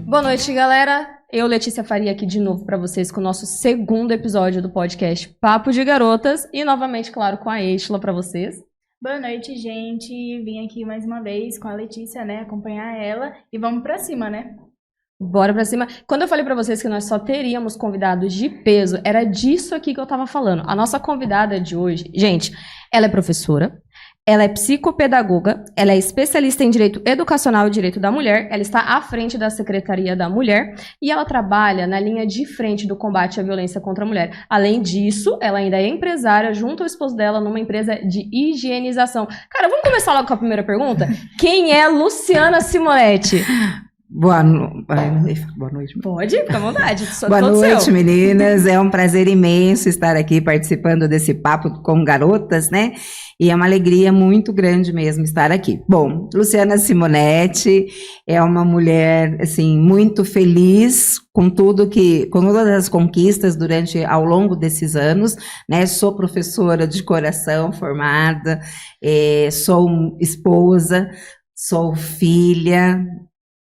Boa noite, galera. Eu, Letícia Faria, aqui de novo para vocês com o nosso segundo episódio do podcast Papo de Garotas e novamente, claro, com a Estela para vocês. Boa noite, gente. Vim aqui mais uma vez com a Letícia, né, acompanhar ela e vamos pra cima, né? Bora pra cima. Quando eu falei pra vocês que nós só teríamos convidados de peso, era disso aqui que eu tava falando. A nossa convidada de hoje, gente, ela é professora, ela é psicopedagoga, ela é especialista em Direito Educacional e Direito da Mulher, ela está à frente da Secretaria da Mulher e ela trabalha na linha de frente do combate à violência contra a mulher. Além disso, ela ainda é empresária junto ao esposo dela numa empresa de higienização. Cara, vamos começar logo com a primeira pergunta? Quem é Luciana Simonetti? Boa noite. Pode, fica à vontade. Boa noite, meninas. É um prazer imenso estar aqui participando desse papo com garotas, né? E é uma alegria muito grande mesmo estar aqui. Bom, Luciana Simonetti é uma mulher, assim, muito feliz com com todas as conquistas ao longo desses anos, né? Sou professora de coração formada, sou esposa, sou filha,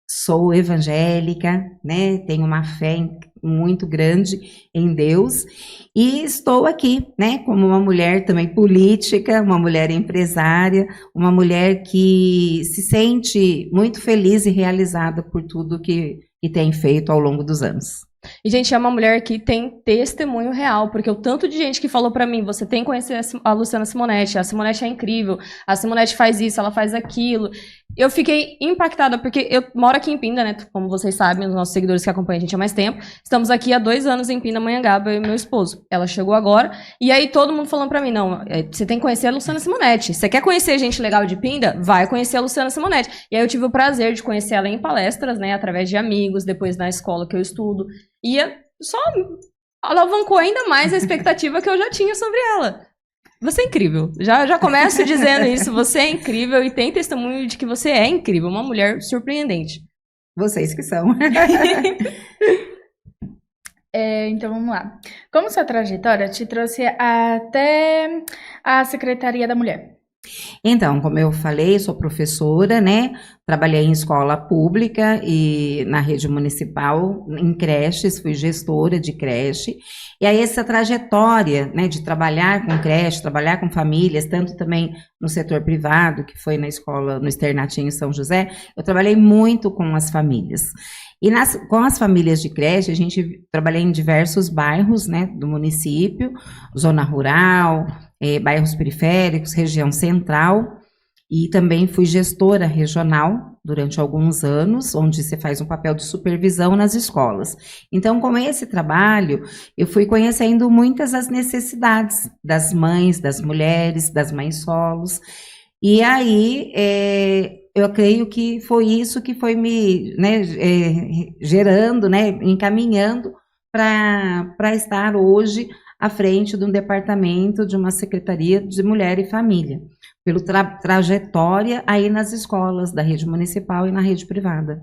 sou evangélica, né? Tenho uma fé muito grande em Deus e estou aqui, né? Como uma mulher também política, uma mulher empresária, uma mulher que se sente muito feliz e realizada por tudo que tem feito ao longo dos anos. E, gente, é uma mulher que tem testemunho real, porque o tanto de gente que falou pra mim, você tem que conhecer a Luciana Simonetti, a Simonetti é incrível, a Simonetti faz isso, ela faz aquilo. Eu fiquei impactada, porque eu moro aqui em Pinda, né, como vocês sabem, os nossos seguidores que acompanham a gente há mais tempo, estamos aqui há 2 anos em Pindamonhangaba, eu e meu esposo. Ela chegou agora, e aí todo mundo falando pra mim, não, você tem que conhecer a Luciana Simonetti. Você quer conhecer gente legal de Pinda? Vai conhecer a Luciana Simonetti. E aí eu tive o prazer de conhecer ela em palestras, né, através de amigos, depois na escola que eu estudo. E só alavancou ainda mais a expectativa que eu já tinha sobre ela. Você é incrível. Já começo dizendo isso. Você é incrível e tem testemunho de que você é incrível. Uma mulher surpreendente. Vocês que são. Então vamos lá. Como sua trajetória te trouxe até a Secretaria da Mulher? Então, como eu falei, sou professora, né? Trabalhei em escola pública e na rede municipal, em creches, fui gestora de creche. E aí essa trajetória, né, de trabalhar com creche, trabalhar com famílias, tanto também no setor privado, que foi na escola, no Externatinho São José, eu trabalhei muito com as famílias. E com as famílias de creche, a gente trabalhei em diversos bairros, né, do município, zona rural, bairros periféricos, região central, e também fui gestora regional durante alguns anos, onde você faz um papel de supervisão nas escolas. Então, com esse trabalho, eu fui conhecendo muitas as necessidades das mães, das mulheres, das mães solos, e aí eu creio que foi isso que foi me, né, gerando, né, encaminhando para estar hoje à frente de um departamento de uma Secretaria de Mulher e Família, pela trajetória aí nas escolas da rede municipal e na rede privada.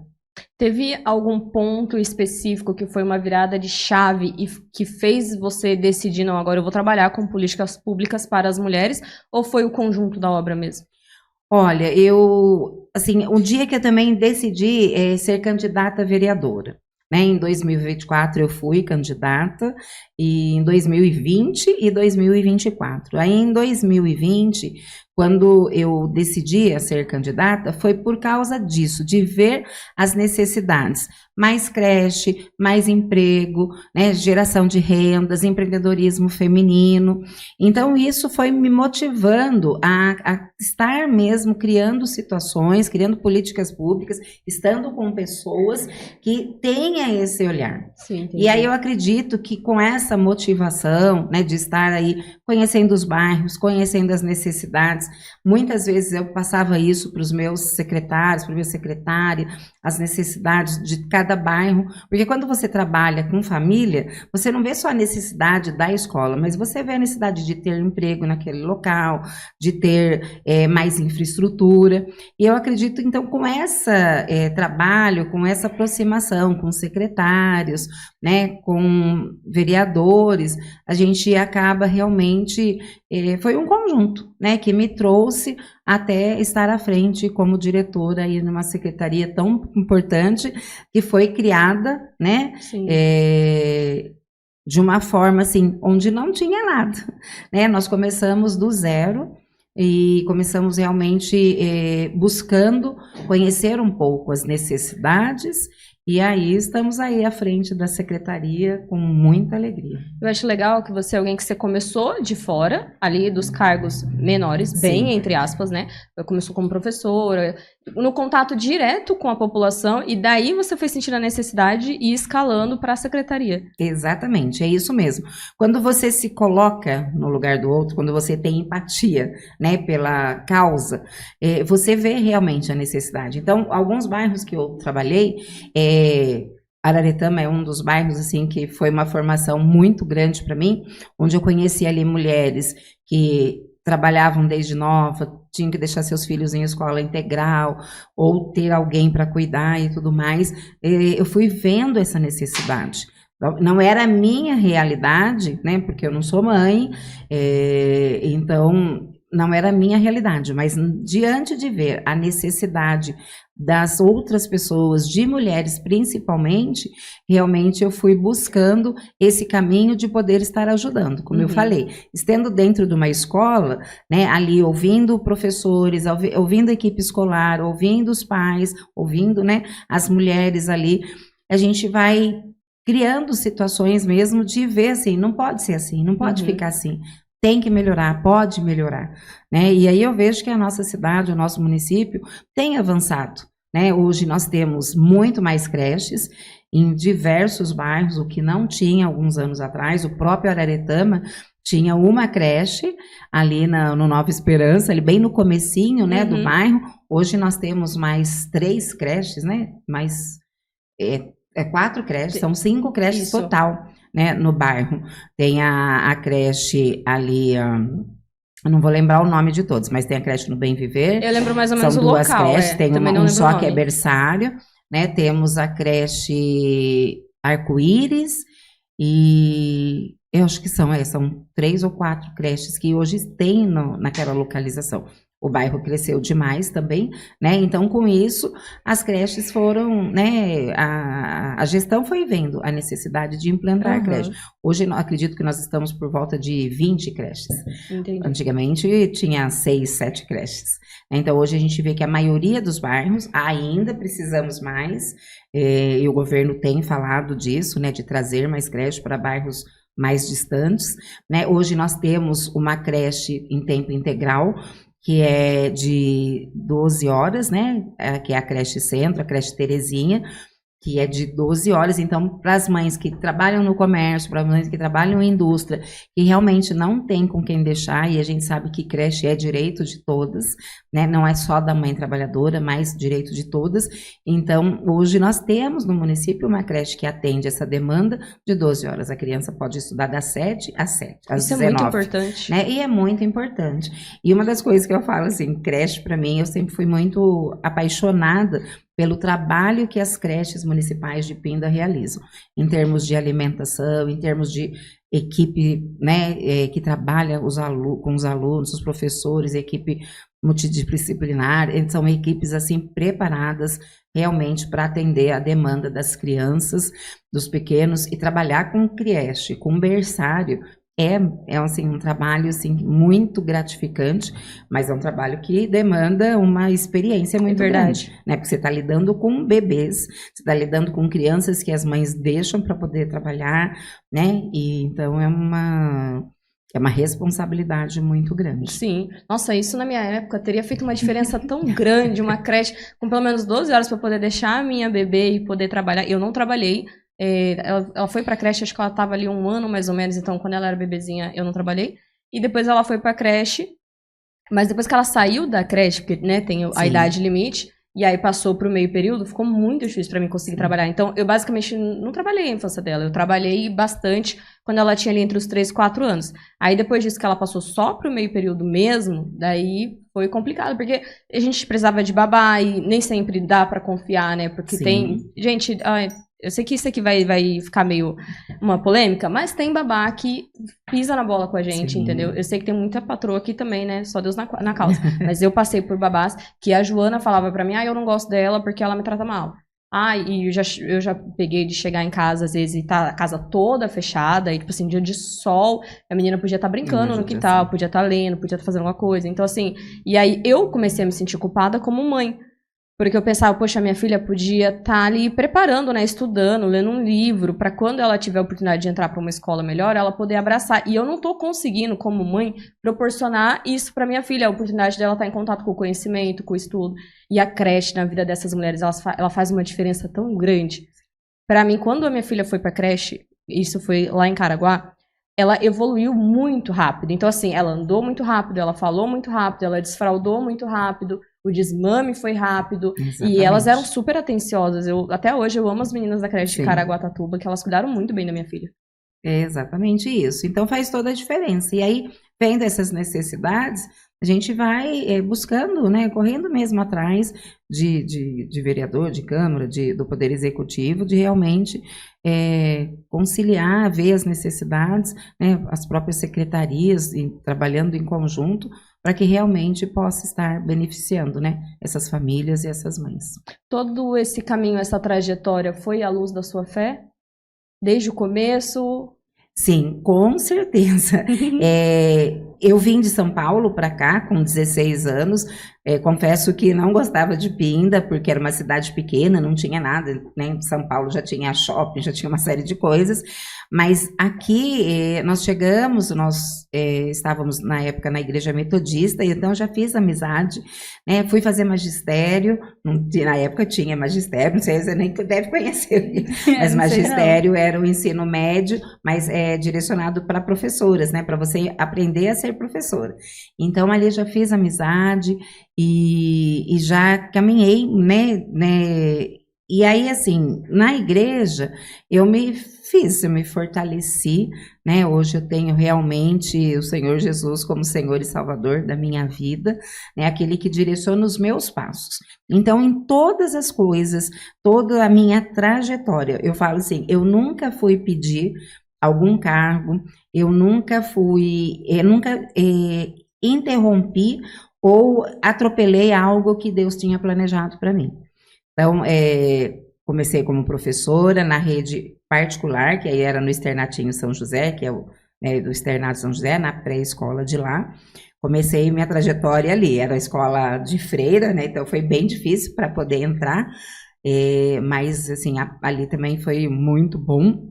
Teve algum ponto específico que foi uma virada de chave e que fez você decidir, não, agora eu vou trabalhar com políticas públicas para as mulheres, ou foi o conjunto da obra mesmo? Olha, assim, um dia que eu também decidi ser candidata a vereadora. Em 2024 eu fui candidata, e em 2020 e 2024. Aí em 2020, quando eu decidi a ser candidata, foi por causa disso, de ver as necessidades. Mais creche, mais emprego, né, geração de rendas, empreendedorismo feminino. Então isso foi me motivando a estar mesmo criando situações, criando políticas públicas, estando com pessoas que tenham esse olhar. Sim, e aí eu acredito que com essa motivação, né, de estar aí conhecendo os bairros, conhecendo as necessidades, muitas vezes eu passava isso para os meus secretários, para a minha secretária, as necessidades de cada bairro, porque quando você trabalha com família, você não vê só a necessidade da escola, mas você vê a necessidade de ter emprego naquele local, de ter mais infraestrutura, e eu acredito, então, com esse trabalho, com essa aproximação com secretários, né, com vereadores, a gente acaba realmente, foi um conjunto, né, que me me trouxe até estar à frente como diretora aí numa secretaria tão importante que foi criada, né? Sim. De uma forma assim, onde não tinha nada, né? Nós começamos do zero e começamos realmente buscando conhecer um pouco as necessidades, e aí estamos aí à frente da secretaria com muita alegria. Eu acho legal que você é alguém que você começou de fora, ali dos cargos menores, bem Sim. entre aspas, né? Começou como professora, no contato direto com a população, e daí você foi sentindo a necessidade e escalando para a secretaria. Exatamente, é isso mesmo. Quando você se coloca no lugar do outro, quando você tem empatia, né, pela causa, você vê realmente a necessidade. Então, alguns bairros que eu trabalhei, Araretama é um dos bairros assim que foi uma formação muito grande para mim, onde eu conheci ali mulheres que trabalhavam desde nova, tinham que deixar seus filhos em escola integral, ou ter alguém para cuidar e tudo mais. Eu fui vendo essa necessidade. Não era a minha realidade, né, porque eu não sou mãe, então não era a minha realidade, mas diante de ver a necessidade das outras pessoas, de mulheres principalmente, realmente eu fui buscando esse caminho de poder estar ajudando, como eu falei, estando dentro de uma escola, né, ali ouvindo professores, ouvindo a equipe escolar, ouvindo os pais, ouvindo, né, as mulheres ali, a gente vai criando situações mesmo de ver assim, não pode ser assim, não pode ficar assim. Tem que melhorar, pode melhorar, né? E aí eu vejo que a nossa cidade, o nosso município tem avançado, né? Hoje nós temos muito mais creches em diversos bairros, o que não tinha alguns anos atrás. O próprio Araretama tinha uma creche ali no Nova Esperança, ali bem no comecinho, né, do bairro. Hoje nós temos mais 3 creches, né? Mais 4 creches, são 5 creches total, né, no bairro. Tem a creche ali, eu não vou lembrar o nome de todos, mas tem a creche no Bem Viver. Eu lembro mais ou menos são o duas local. creches, tem um só que é nome. berçário, né? Temos a creche Arco-Íris e eu acho que são 3 ou 4 creches que hoje tem naquela localização. O bairro cresceu demais também, né? Então, com isso, as creches foram, né? A gestão foi vendo a necessidade de implantar a creche. Hoje, acredito que nós estamos por volta de 20 creches. Entendi. Antigamente, tinha 6, 7 creches. Então, hoje a gente vê que a maioria dos bairros ainda precisamos mais, e o governo tem falado disso, né? De trazer mais creches para bairros mais distantes, né? Hoje nós temos uma creche em tempo integral, que é de 12 horas, né, que é a creche Centro, a creche Terezinha, que é de 12 horas, então, para as mães que trabalham no comércio, para as mães que trabalham em indústria, que realmente não tem com quem deixar, e a gente sabe que creche é direito de todas, né, não é só da mãe trabalhadora, mas direito de todas. Então, hoje nós temos no município uma creche que atende essa demanda de 12 horas. A criança pode estudar das 7 às 7, às 19. Isso é muito importante. Né? E é muito importante. E uma das coisas que eu falo, assim, creche, para mim, eu sempre fui muito apaixonada pelo trabalho que as creches municipais de Pinda realizam, em termos de alimentação, em termos de equipe, né, que trabalha com os alunos, os professores, equipe multidisciplinar, são equipes assim preparadas realmente para atender a demanda das crianças, dos pequenos, e trabalhar com creche, com berçário, é assim, um trabalho assim, muito gratificante, mas é um trabalho que demanda uma experiência muito grande, né? Porque você está lidando com bebês, você está lidando com crianças que as mães deixam para poder trabalhar, né? E então é uma responsabilidade muito grande. Sim. Nossa, isso na minha época teria feito uma diferença tão grande, uma creche com pelo menos 12 horas para poder deixar a minha bebê e poder trabalhar. Eu não trabalhei. Ela foi pra creche, acho que ela tava ali 1 ano mais ou menos, então quando ela era bebezinha eu não trabalhei. E depois ela foi pra creche, mas depois que ela saiu da creche, porque, né, tem a idade limite, e aí passou pro meio período, ficou muito difícil pra mim conseguir trabalhar. Então eu basicamente não trabalhei a infância dela, eu trabalhei bastante quando ela tinha ali entre os 3 e 4 anos. Aí depois disso que ela passou só pro meio período mesmo, daí foi complicado, porque a gente precisava de babá e nem sempre dá pra confiar, né, porque tem... Gente, Eu sei que isso aqui vai ficar meio uma polêmica, mas tem babá que pisa na bola com a gente, Sim. entendeu? Eu sei que tem muita patroa aqui também, né? Só Deus na causa. Mas eu passei por babás que a Joana falava pra mim, eu não gosto dela porque ela me trata mal. E eu já peguei de chegar em casa, às vezes, e tá a casa toda fechada, e, tipo assim, dia de sol, a menina podia estar brincando no quintal, podia estar lendo, podia estar fazendo alguma coisa. Então, assim, e aí eu comecei a me sentir culpada como mãe. Porque eu pensava, poxa, minha filha podia estar ali preparando, né, estudando, lendo um livro, para quando ela tiver a oportunidade de entrar para uma escola melhor, ela poder abraçar. E eu não tô conseguindo, como mãe, proporcionar isso para minha filha, a oportunidade dela estar em contato com o conhecimento, com o estudo. E a creche na vida dessas mulheres, ela faz uma diferença tão grande. Para mim, quando a minha filha foi para creche, isso foi lá em Caraguá, ela evoluiu muito rápido. Então, assim, ela andou muito rápido, ela falou muito rápido, ela desfraldou muito rápido, o desmame foi rápido. Exatamente. E elas eram super atenciosas. Até hoje eu amo as meninas da creche Sim. de Caraguatatuba, que elas cuidaram muito bem da minha filha. É exatamente isso. Então faz toda a diferença. E aí, vendo essas necessidades, a gente vai buscando, né, correndo mesmo atrás de vereador, de Câmara, do Poder Executivo, de realmente conciliar, ver as necessidades, né, as próprias secretarias trabalhando em conjunto, para que realmente possa estar beneficiando, né, essas famílias e essas mães. Todo esse caminho, essa trajetória, foi à luz da sua fé? Desde o começo? Sim, com certeza. Eu vim de São Paulo para cá com 16 anos, confesso que não gostava de Pinda, porque era uma cidade pequena, não tinha nada, né? São Paulo já tinha shopping, já tinha uma série de coisas, mas aqui nós chegamos, nós estávamos na época na igreja metodista, e então já fiz amizade, né? Fui fazer magistério, na época tinha magistério, não sei se você nem deve conhecer, mas magistério era o ensino médio, mas direcionado para professoras, né? Para você aprender a ser professora. Então ali já fiz amizade e já caminhei, né? E aí, assim, na igreja, eu me fortaleci, né? Hoje eu tenho realmente o Senhor Jesus como Senhor e Salvador da minha vida, né? Aquele que direciona os meus passos. Então, em todas as coisas, toda a minha trajetória, eu falo assim, eu nunca fui pedir algum cargo, eu nunca interrompi ou atropelei algo que Deus tinha planejado para mim. Então, comecei como professora na rede particular, que aí era no Externatinho São José, que é do Externato São José, na pré-escola de lá. Comecei minha trajetória ali, era a escola de freira, né? Então foi bem difícil para poder entrar, mas assim, ali também foi muito bom.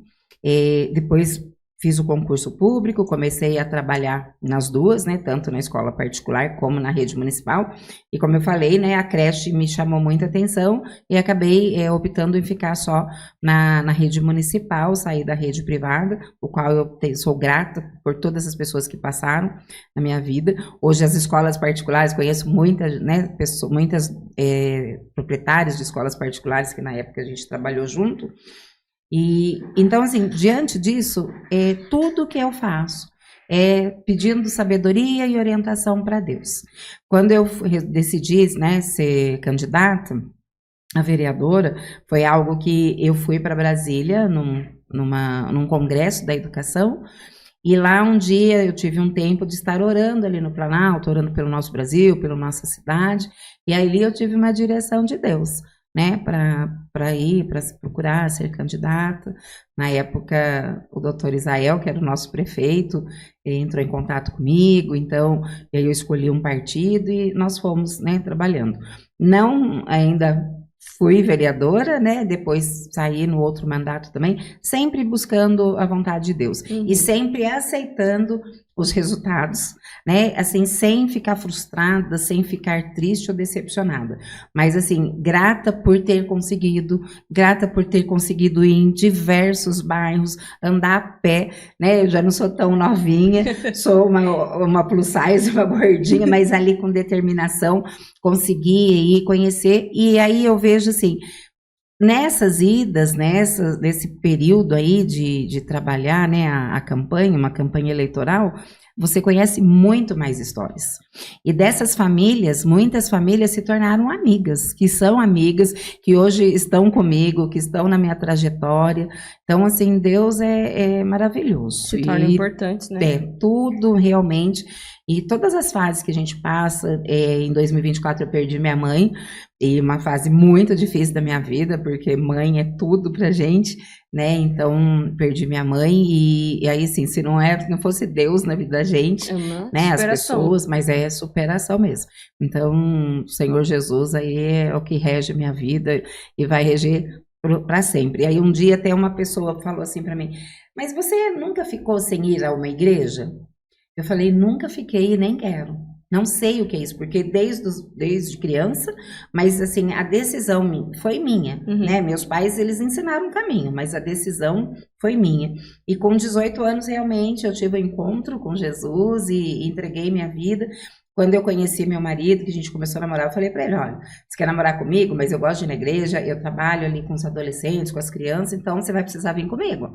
Depois fiz o concurso público, comecei a trabalhar nas duas, né, tanto na escola particular como na rede municipal, e como eu falei, né, a creche me chamou muita atenção e acabei optando em ficar só na rede municipal, sair da rede privada, o qual eu sou grata por todas as pessoas que passaram na minha vida. Hoje as escolas particulares, conheço muitas, né, muitas proprietárias de escolas particulares que na época a gente trabalhou junto. E então, assim, diante disso, tudo que eu faço é pedindo sabedoria e orientação para Deus. Quando eu decidi, né, ser candidata a vereadora, foi algo que eu fui para Brasília, num congresso da educação, e lá um dia eu tive um tempo de estar orando ali no Planalto, orando pelo nosso Brasil, pela nossa cidade, e ali eu tive uma direção de Deus, né, para procurar ser candidata. Na época, o doutor Isael, que era o nosso prefeito, entrou em contato comigo, então eu escolhi um partido e nós fomos, né, trabalhando. Não ainda fui vereadora, né, depois saí no outro mandato também, sempre buscando a vontade de Deus, e sempre aceitando os resultados, né, assim, sem ficar frustrada, sem ficar triste ou decepcionada, mas assim, grata por ter conseguido ir em diversos bairros, andar a pé, né, eu já não sou tão novinha, sou uma plus size, uma gordinha, mas ali com determinação, consegui ir conhecer, e aí eu vejo assim, nessas idas, nesse período aí de trabalhar, né, a campanha, uma campanha eleitoral, você conhece muito mais histórias. E dessas famílias, muitas famílias se tornaram amigas, que são amigas, que hoje estão comigo, que estão na minha trajetória. Então, assim, Deus é maravilhoso. Se tornam importantes, né? Tudo realmente. E todas as fases que a gente passa, em 2024 eu perdi minha mãe, e uma fase muito difícil da minha vida, porque mãe é tudo pra gente, né? Então, perdi minha mãe, e aí, assim, se não fosse Deus na vida da gente, né? As pessoas, mas é superação mesmo. Então, o Senhor Jesus aí é o que rege a minha vida e vai reger para sempre. E aí, um dia até uma pessoa falou assim para mim, mas você nunca ficou sem ir a uma igreja? Eu falei, nunca fiquei e nem quero. Não sei o que é isso, porque desde criança, mas assim, a decisão foi minha, né? Meus pais, eles ensinaram o caminho, mas a decisão foi minha. E com 18 anos, realmente, eu tive um encontro com Jesus e entreguei minha vida. Quando eu conheci meu marido, que a gente começou a namorar, eu falei para ele, olha, você quer namorar comigo? Mas eu gosto de ir na igreja, eu trabalho ali com os adolescentes, com as crianças, então você vai precisar vir comigo.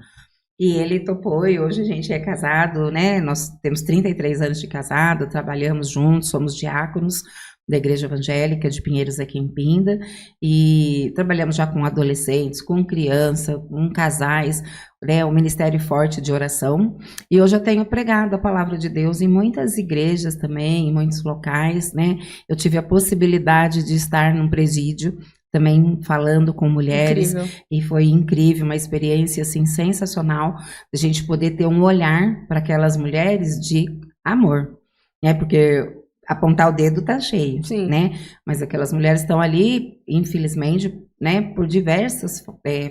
E ele topou, e hoje a gente é casado, né? Nós temos 33 anos de casado, trabalhamos juntos, somos diáconos da Igreja Evangélica de Pinheiros aqui em Pinda, e trabalhamos já com adolescentes, com criança, com casais, né? Um ministério forte de oração. E hoje eu tenho pregado a palavra de Deus em muitas igrejas também, em muitos locais, né? Eu tive a possibilidade de estar num presídio, também falando com mulheres, e foi incrível, uma experiência assim sensacional, a gente poder ter um olhar para aquelas mulheres de amor, né? Porque apontar o dedo tá cheio, né? Mas aquelas mulheres estão ali, infelizmente, né? Por diversos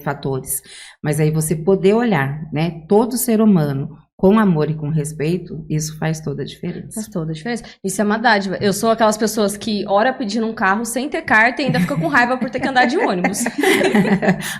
fatores. Mas aí você poder olhar, né? Todo ser humano com amor e com respeito, isso faz toda a diferença. Faz toda a diferença. Isso é uma dádiva. Eu sou aquelas pessoas que ora pedindo um carro sem ter carta e ainda fica com raiva por ter que andar de ônibus.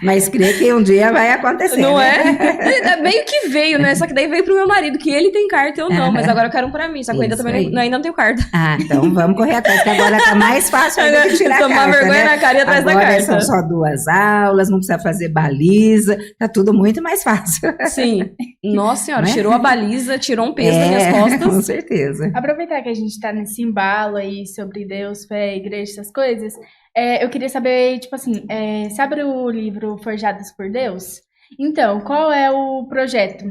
Mas crê que um dia vai acontecer, não né? é? Meio que veio, né? Só que daí veio pro meu marido, que ele tem carta e eu não, mas agora eu quero um pra mim. Só que eu ainda também ainda não tenho carta. Ah, então vamos correr atrás, que agora tá mais fácil ainda de tirar a carta, tomar vergonha na cara e atrás da carta. São só 2 aulas, não precisa fazer baliza, tá tudo muito mais fácil. Sim. Nossa senhora, tirou a baliza, tirou um peso das minhas costas. Com certeza. Aproveitar que a gente tá nesse embalo aí sobre Deus, fé, igreja, essas coisas, eu queria saber, tipo assim, sabe o livro Forjados por Deus? Então, qual é o projeto?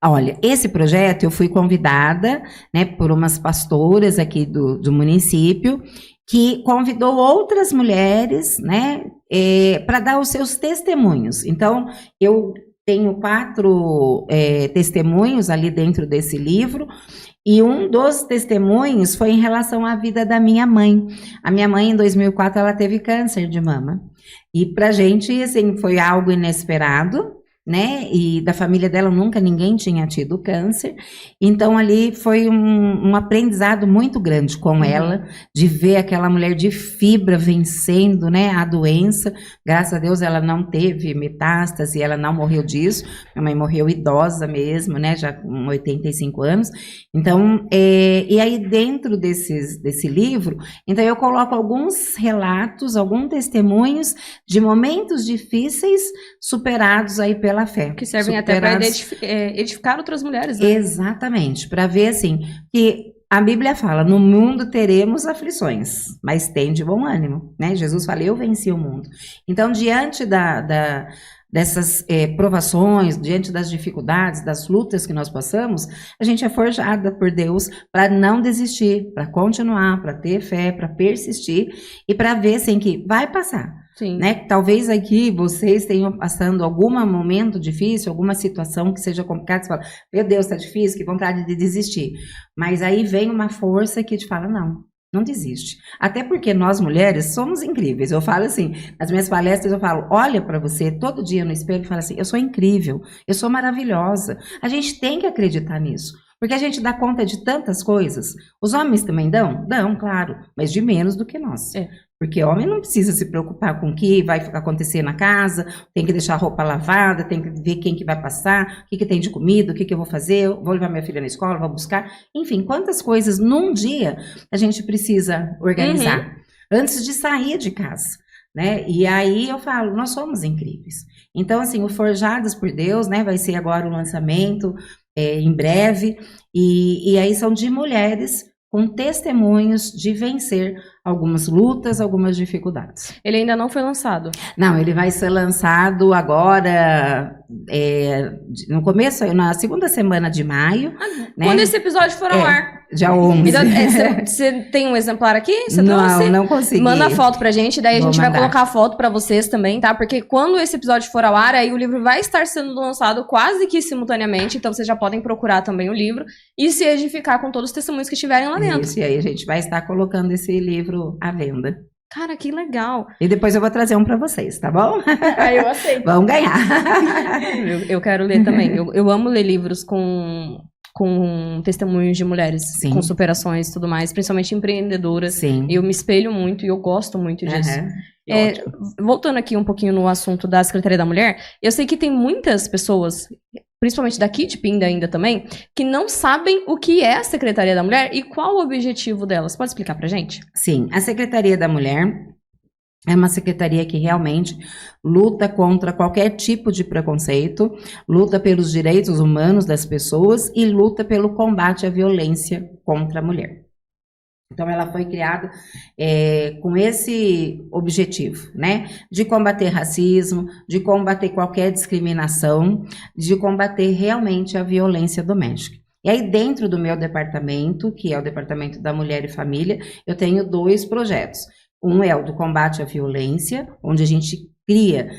Olha, esse projeto eu fui convidada, né, por umas pastoras aqui do município, que convidou outras mulheres, né, para dar os seus testemunhos. Então, eu tenho 4 testemunhos ali dentro desse livro, e um dos testemunhos foi em relação à vida da minha mãe. A minha mãe, em 2004, ela teve câncer de mama. E pra gente, assim, foi algo inesperado, né? E da família dela nunca ninguém tinha tido câncer. Então ali foi um aprendizado muito grande com ela, de ver aquela mulher de fibra vencendo, né, a doença. Graças a Deus ela não teve metástase, ela não morreu disso. Minha mãe morreu idosa mesmo, né, já com 85 anos. Então, e aí dentro desse livro, então eu coloco alguns relatos, alguns testemunhos de momentos difíceis superados aí pela fé. Que servem até para edificar outras mulheres, né? Exatamente, para ver assim, que a Bíblia fala, no mundo teremos aflições, mas tem de bom ânimo, né? Jesus fala, eu venci o mundo. Então, diante dessas provações, diante das dificuldades, das lutas que nós passamos, a gente é forjada por Deus para não desistir, para continuar, para ter fé, para persistir e para ver assim, que vai passar. Sim. Né? Talvez aqui vocês tenham passando algum momento difícil, alguma situação que seja complicada, você fala, meu Deus, tá difícil, que vontade de desistir. Mas aí vem uma força que te fala, não desiste. Até porque nós mulheres somos incríveis. Eu falo assim, nas minhas palestras eu falo, olha para você todo dia no espelho e fala assim, eu sou incrível, eu sou maravilhosa. A gente tem que acreditar nisso. Porque a gente dá conta de tantas coisas. Os homens também dão? Dão, claro, mas de menos do que nós. Porque homem não precisa se preocupar com o que vai acontecer na casa, tem que deixar a roupa lavada, tem que ver quem que vai passar, o que tem de comida, o que eu vou fazer, eu vou levar minha filha na escola, vou buscar. Enfim, quantas coisas num dia a gente precisa organizar antes de sair de casa. né? E aí eu falo, nós somos incríveis. Então, assim, o Forjadas por Deus, né, vai ser agora o lançamento em breve, e aí são de mulheres com testemunhos de vencer algumas lutas, algumas dificuldades. Ele ainda não foi lançado? Não, ele vai ser lançado agora, no começo, na segunda semana de maio. Né? Quando esse episódio for ao ar. Dia 11. Então, você tem um exemplar aqui? Você trouxe? Não consegui. Manda a foto pra gente, daí a gente vai mandar. colocar a foto pra vocês também, tá? Porque quando esse episódio for ao ar, aí o livro vai estar sendo lançado quase que simultaneamente, então vocês já podem procurar também o livro e se edificar com todos os testemunhos que estiverem lá dentro. Isso, e aí a gente vai estar colocando esse livro à venda. Cara, que legal. E depois eu vou trazer um pra vocês, tá bom? Aí eu aceito. Vamos ganhar. Eu quero ler também. Eu amo ler livros com testemunhos de mulheres, Sim. com superações e tudo mais, principalmente empreendedoras. Sim. Eu me espelho muito e eu gosto muito disso. Ótimo. Voltando aqui um pouquinho no assunto da Secretaria da Mulher, eu sei que tem muitas pessoas, principalmente daqui de Pinda ainda também, que não sabem o que é a Secretaria da Mulher e qual o objetivo delas. Pode explicar pra gente? Sim, a Secretaria da Mulher é uma secretaria que realmente luta contra qualquer tipo de preconceito, luta pelos direitos humanos das pessoas e luta pelo combate à violência contra a mulher. Então, ela foi criada com esse objetivo, né? De combater racismo, de combater qualquer discriminação, de combater realmente a violência doméstica. E aí, dentro do meu departamento, que é o Departamento da Mulher e Família, eu tenho 2 projetos. Um é o do combate à violência, onde a gente cria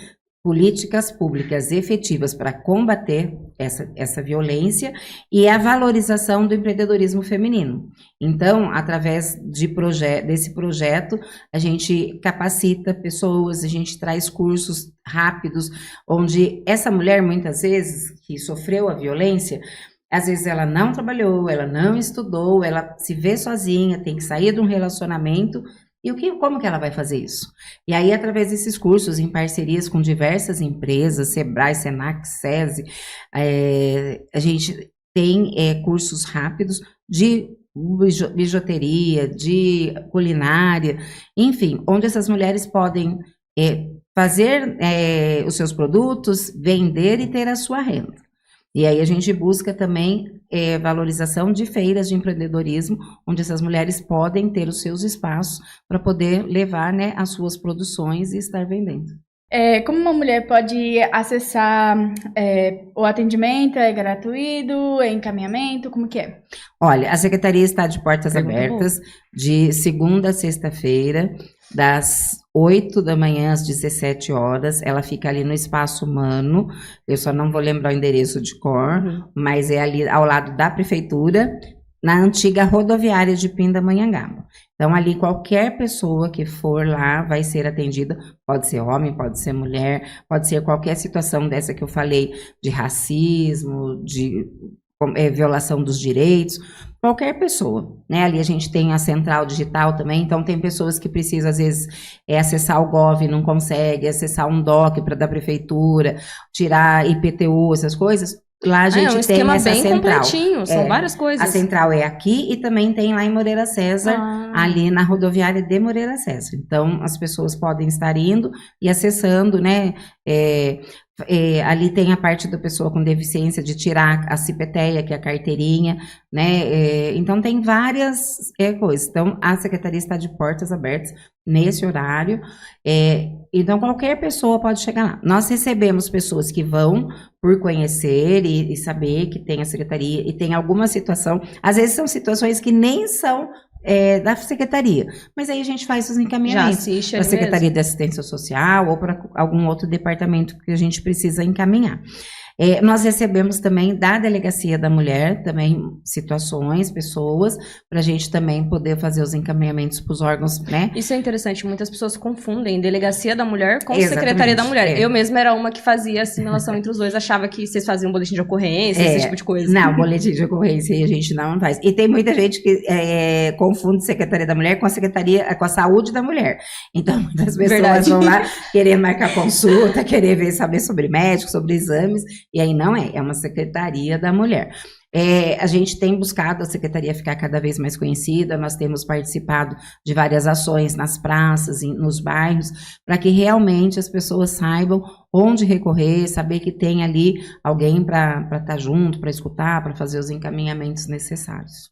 políticas públicas efetivas para combater essa violência, e a valorização do empreendedorismo feminino. Então, através desse projeto, a gente capacita pessoas, a gente traz cursos rápidos, onde essa mulher, muitas vezes, que sofreu a violência, às vezes ela não trabalhou, ela não estudou, ela se vê sozinha, tem que sair de um relacionamento. E como que ela vai fazer isso? E aí, através desses cursos, em parcerias com diversas empresas, Sebrae, Senac, SESI, a gente tem cursos rápidos de bijuteria, de culinária, enfim, onde essas mulheres podem fazer os seus produtos, vender e ter a sua renda. E aí a gente busca também valorização de feiras de empreendedorismo, onde essas mulheres podem ter os seus espaços para poder levar, né, as suas produções e estar vendendo. Como uma mulher pode acessar o atendimento? É gratuito? É encaminhamento? Como que é? Olha, a Secretaria está de portas abertas de segunda a sexta-feira, das 8 da manhã às 17 horas, ela fica ali no Espaço Humano, eu só não vou lembrar o endereço de cor, mas é ali ao lado da Prefeitura, na antiga rodoviária de Pindamonhangaba. Então, ali qualquer pessoa que for lá vai ser atendida, pode ser homem, pode ser mulher, pode ser qualquer situação dessa que eu falei, de racismo, de violação dos direitos, qualquer pessoa, né? Ali a gente tem a central digital também, então tem pessoas que precisam, às vezes, acessar o Gov e não consegue, acessar um DOC para da prefeitura, tirar IPTU, essas coisas. Lá a gente tem essa bem central. Completinho, são várias coisas. A central é aqui e também tem lá em Moreira César, ali na rodoviária de Moreira César. Então, as pessoas podem estar indo e acessando, né? Ali tem a parte da pessoa com deficiência de tirar a cipeteia, que é a carteirinha, né? Então, tem várias coisas. Então, a secretaria está de portas abertas nesse horário. Então, qualquer pessoa pode chegar lá. Nós recebemos pessoas que vão por conhecer e saber que tem a secretaria e tem alguma situação. Às vezes, são situações que nem são da secretaria, mas aí a gente faz os encaminhamentos para a Secretaria de Assistência Social ou para algum outro departamento que a gente precisa encaminhar. Nós recebemos também da Delegacia da Mulher, também situações, pessoas, para a gente também poder fazer os encaminhamentos para os órgãos, né? Isso é interessante, muitas pessoas confundem Delegacia da Mulher com Exatamente. Secretaria da Mulher. Eu mesma era uma que fazia assimilação entre os dois, achava que vocês faziam boletim de ocorrência, esse tipo de coisa. Não, boletim de ocorrência a gente não faz. E tem muita gente que confunde Secretaria da Mulher com a Secretaria, com a Saúde da Mulher. Então, muitas pessoas vão lá querendo marcar consulta, querer saber sobre médicos, sobre exames, e aí não é uma Secretaria da Mulher. A gente tem buscado a secretaria ficar cada vez mais conhecida, nós temos participado de várias ações nas praças, nos bairros, para que realmente as pessoas saibam onde recorrer, saber que tem ali alguém para estar junto, para escutar, para fazer os encaminhamentos necessários.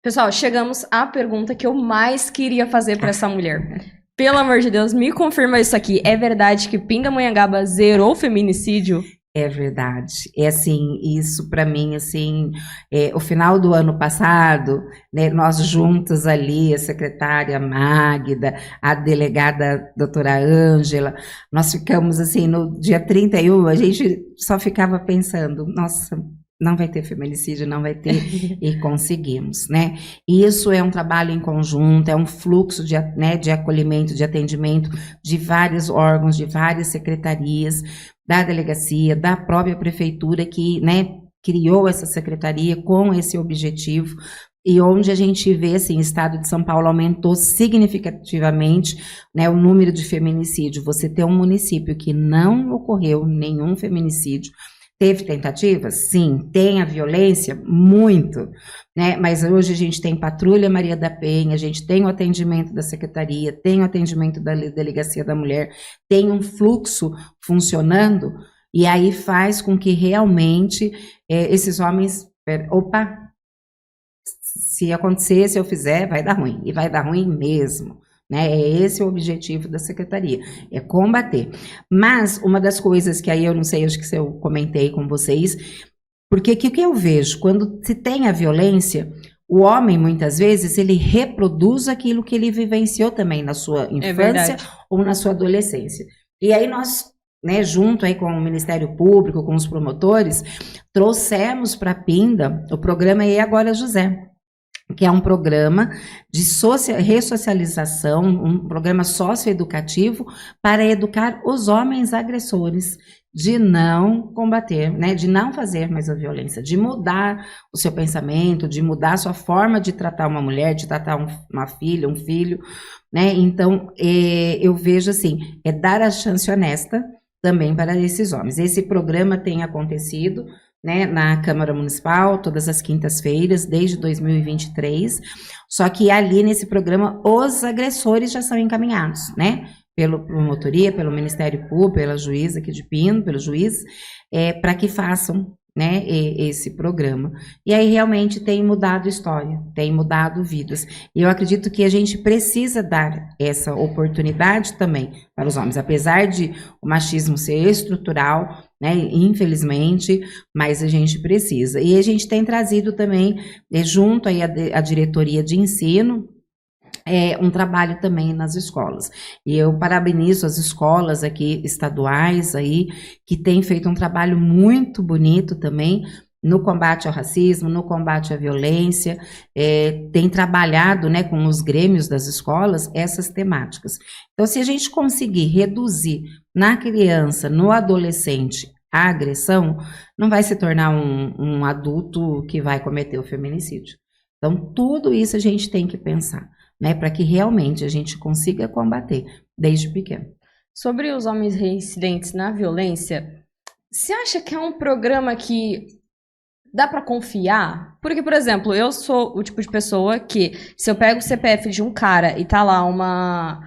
Pessoal, chegamos à pergunta que eu mais queria fazer para essa mulher. Pelo amor de Deus, me confirma isso aqui. É verdade que Pindamonhangaba zerou o feminicídio? É verdade. É assim, isso para mim, assim, o final do ano passado, né, nós juntas ali, a secretária Magda, a delegada doutora Ângela, nós ficamos assim, no dia 31, a gente só ficava pensando, nossa, não vai ter feminicídio, não vai ter, e conseguimos, né? E isso é um trabalho em conjunto, é um fluxo de acolhimento, de atendimento de vários órgãos, de várias secretarias, da delegacia, da própria prefeitura que, né, criou essa secretaria com esse objetivo, e onde a gente vê, assim, o estado de São Paulo aumentou significativamente, né, o número de feminicídio. Você tem um município que não ocorreu nenhum feminicídio. Teve tentativas? Sim. Tem a violência? Muito, né? Mas hoje a gente tem Patrulha Maria da Penha, a gente tem o atendimento da secretaria, tem o atendimento da Delegacia da Mulher, tem um fluxo funcionando, e aí faz com que realmente esses homens, opa, se acontecer, se eu fizer, vai dar ruim, e vai dar ruim mesmo. Né? É esse o objetivo da secretaria, é combater. Mas uma das coisas que aí eu não sei, acho que eu comentei com vocês, porque o que eu vejo? Quando se tem a violência, o homem, muitas vezes, ele reproduz aquilo que ele vivenciou também na sua infância ou na sua adolescência. E aí nós, né, junto aí com o Ministério Público, com os promotores, trouxemos para a Pinda o programa E Agora José, que é um programa de ressocialização, um programa socioeducativo para educar os homens agressores, de não combater, né, de não fazer mais a violência, de mudar o seu pensamento, de mudar a sua forma de tratar uma mulher, de tratar uma filha, um filho, né? Então, eu vejo assim, dar a chance honesta também para esses homens. Esse programa tem acontecido, né, na Câmara Municipal, todas as quintas-feiras, desde 2023, só que ali nesse programa os agressores já são encaminhados, né, pela promotoria, pelo Ministério Público, pela juíza aqui de Pino, pelo juiz, para que façam, né, esse programa. E aí realmente tem mudado história, tem mudado vidas. E eu acredito que a gente precisa dar essa oportunidade também para os homens, apesar de o machismo ser estrutural, né, infelizmente, mas a gente precisa. E a gente tem trazido também, junto aí a diretoria de ensino, um trabalho também nas escolas. E eu parabenizo as escolas aqui estaduais aí, que têm feito um trabalho muito bonito também no combate ao racismo, no combate à violência, tem trabalhado, né, com os grêmios das escolas essas temáticas. Então, se a gente conseguir reduzir na criança, no adolescente, a agressão, não vai se tornar um adulto que vai cometer o feminicídio. Então, tudo isso a gente tem que pensar, né, para que realmente a gente consiga combater desde pequeno. Sobre os homens reincidentes na violência, você acha que é um programa que dá para confiar? Porque, por exemplo, eu sou o tipo de pessoa que, se eu pego o CPF de um cara e tá lá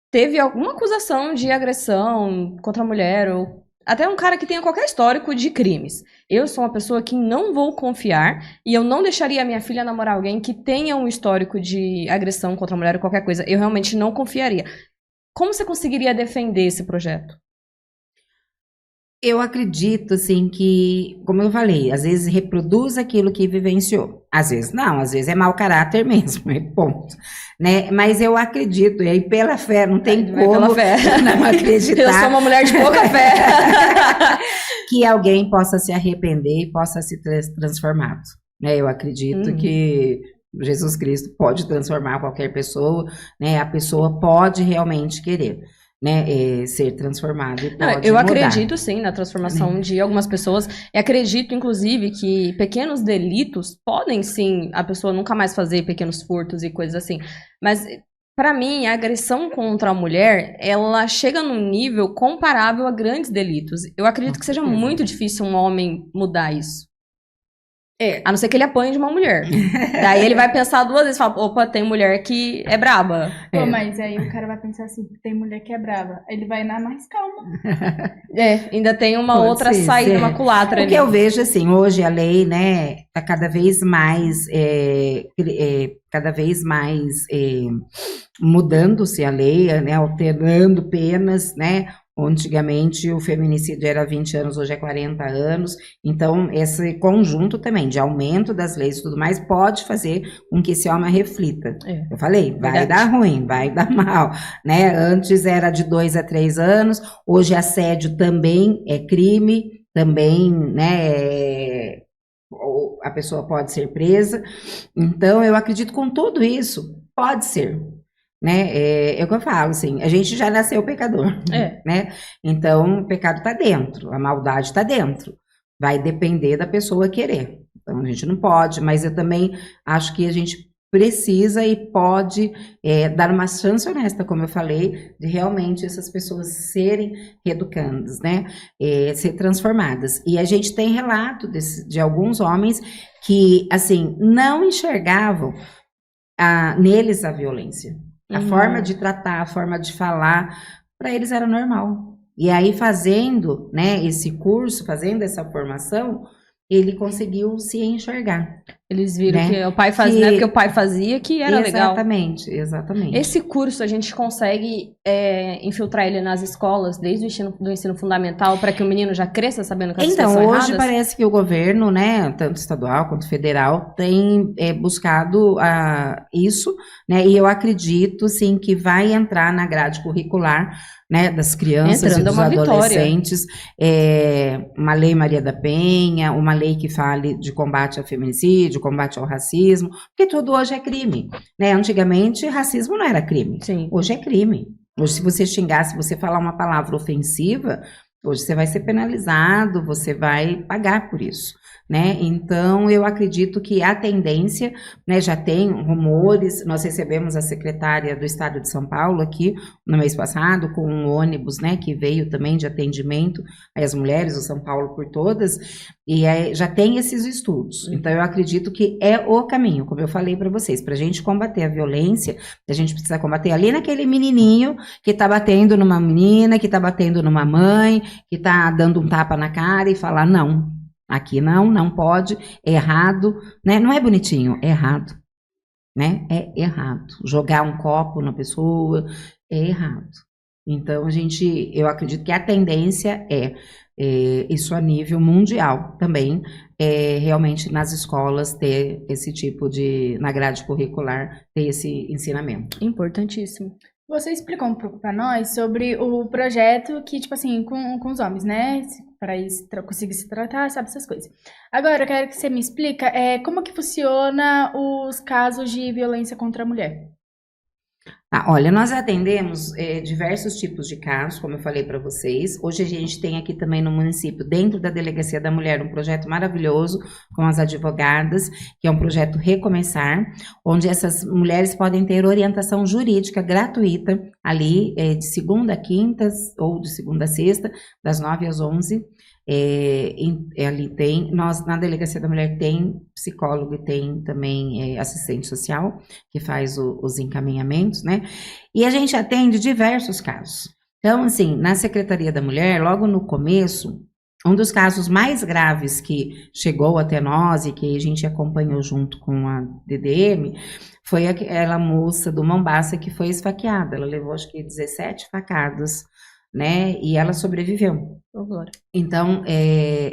teve alguma acusação de agressão contra a mulher, ou até um cara que tenha qualquer histórico de crimes, eu sou uma pessoa que não vou confiar, e eu não deixaria a minha filha namorar alguém que tenha um histórico de agressão contra a mulher ou qualquer coisa. Eu realmente não confiaria. Como você conseguiria defender esse projeto? Eu acredito, assim, que, como eu falei, às vezes reproduz aquilo que vivenciou. Às vezes não, às vezes é mau caráter mesmo, ponto. Né? Mas eu acredito, e aí pela fé, não tem como pela fé. Não acreditar. Eu sou uma mulher de pouca fé. Que alguém possa se arrepender e possa se transformado. Né? Eu acredito que Jesus Cristo pode transformar qualquer pessoa, né? A pessoa pode realmente querer, né, ser transformado e pode eu mudar. acredito sim na transformação de algumas pessoas, e acredito inclusive que pequenos delitos podem sim a pessoa nunca mais fazer pequenos furtos e coisas assim, mas para mim a agressão contra a mulher, ela chega num nível comparável a grandes delitos. Eu acredito que seja muito difícil um homem mudar isso. A não ser que ele apanhe de uma mulher. Daí ele vai pensar 2 vezes e fala, opa, tem mulher que é braba. Pô, mas aí o cara vai pensar assim, tem mulher que é brava. Ele vai na mais calma. Ainda tem uma Pode outra ser, saída, sim. uma culatra O ali. que eu vejo, assim, hoje a lei, né, tá cada vez mais, mudando-se a lei, né, alterando penas, né, antigamente o feminicídio era 20 anos, hoje é 40 anos, então esse conjunto também de aumento das leis e tudo mais pode fazer com que esse homem reflita. Eu falei, vai Verdade. dar ruim, vai dar mal, né, antes era de 2 a 3 anos, hoje assédio também é crime, também, né, a pessoa pode ser presa, então eu acredito com tudo isso, pode ser, né, é o que eu falo, assim, a gente já nasceu pecador, né, então o pecado está dentro, a maldade está dentro, vai depender da pessoa querer, então a gente não pode, mas eu também acho que a gente precisa e pode dar uma chance honesta, como eu falei, de realmente essas pessoas serem reeducandas, né, ser transformadas, e a gente tem relato de alguns homens que, assim, não enxergavam neles a violência. A forma de tratar, a forma de falar, para eles era normal. E aí, fazendo, né, esse curso, fazendo essa formação, ele conseguiu se enxergar. Eles viram, né, que o pai fazia, não é porque o pai fazia que era legal. Exatamente. Esse curso a gente consegue infiltrar ele nas escolas desde o ensino fundamental para que o menino já cresça sabendo que as coisas são erradas? Então, hoje parece que o governo, né, tanto estadual quanto federal, tem buscado isso, né, e eu acredito, sim, que vai entrar na grade curricular, né, das crianças e dos adolescentes, uma lei Maria da Penha, uma lei que fale de combate ao feminicídio, combate ao racismo, porque tudo hoje é crime, né? Antigamente, racismo não era crime. Sim. Hoje é crime. Hoje, se você xingar, se você falar uma palavra ofensiva, hoje você vai ser penalizado, você vai pagar por isso, né? Então, eu acredito que a tendência, né, já tem rumores, nós recebemos a secretária do Estado de São Paulo aqui no mês passado, com um ônibus, né, que veio também de atendimento às mulheres, o São Paulo por todas, e já tem esses estudos. Então, eu acredito que é o caminho, como eu falei para vocês, para a gente combater a violência, a gente precisa combater ali naquele menininho que está batendo numa menina, que está batendo numa mãe, que está dando um tapa na cara e falar, não, aqui não pode, é errado, né? Não é bonitinho, é errado, né? É errado. Jogar um copo na pessoa é errado. Então, eu acredito que a tendência isso a nível mundial também, realmente nas escolas ter esse tipo na grade curricular, ter esse ensinamento. Importantíssimo. Você explicou um pouco para nós sobre o projeto que, tipo assim, com os homens, né? Para eles conseguir se tratar, sabe, essas coisas. Agora, eu quero que você me explica como que funciona os casos de violência contra a mulher. Olha, nós atendemos diversos tipos de casos, como eu falei para vocês. Hoje a gente tem aqui também no município, dentro da Delegacia da Mulher, um projeto maravilhoso com as advogadas, que é um projeto Recomeçar, onde essas mulheres podem ter orientação jurídica gratuita ali, de segunda a quinta ou de segunda a sexta, das 9 às 11. Ali nós na Delegacia da Mulher tem psicólogo e tem também assistente social que faz os encaminhamentos, né? E a gente atende diversos casos. Então, assim, na Secretaria da Mulher, logo no começo, um dos casos mais graves que chegou até nós e que a gente acompanhou junto com a DDM foi aquela moça do Mombaça que foi esfaqueada. Ela levou, acho que 17 facadas, né? E ela sobreviveu. Então,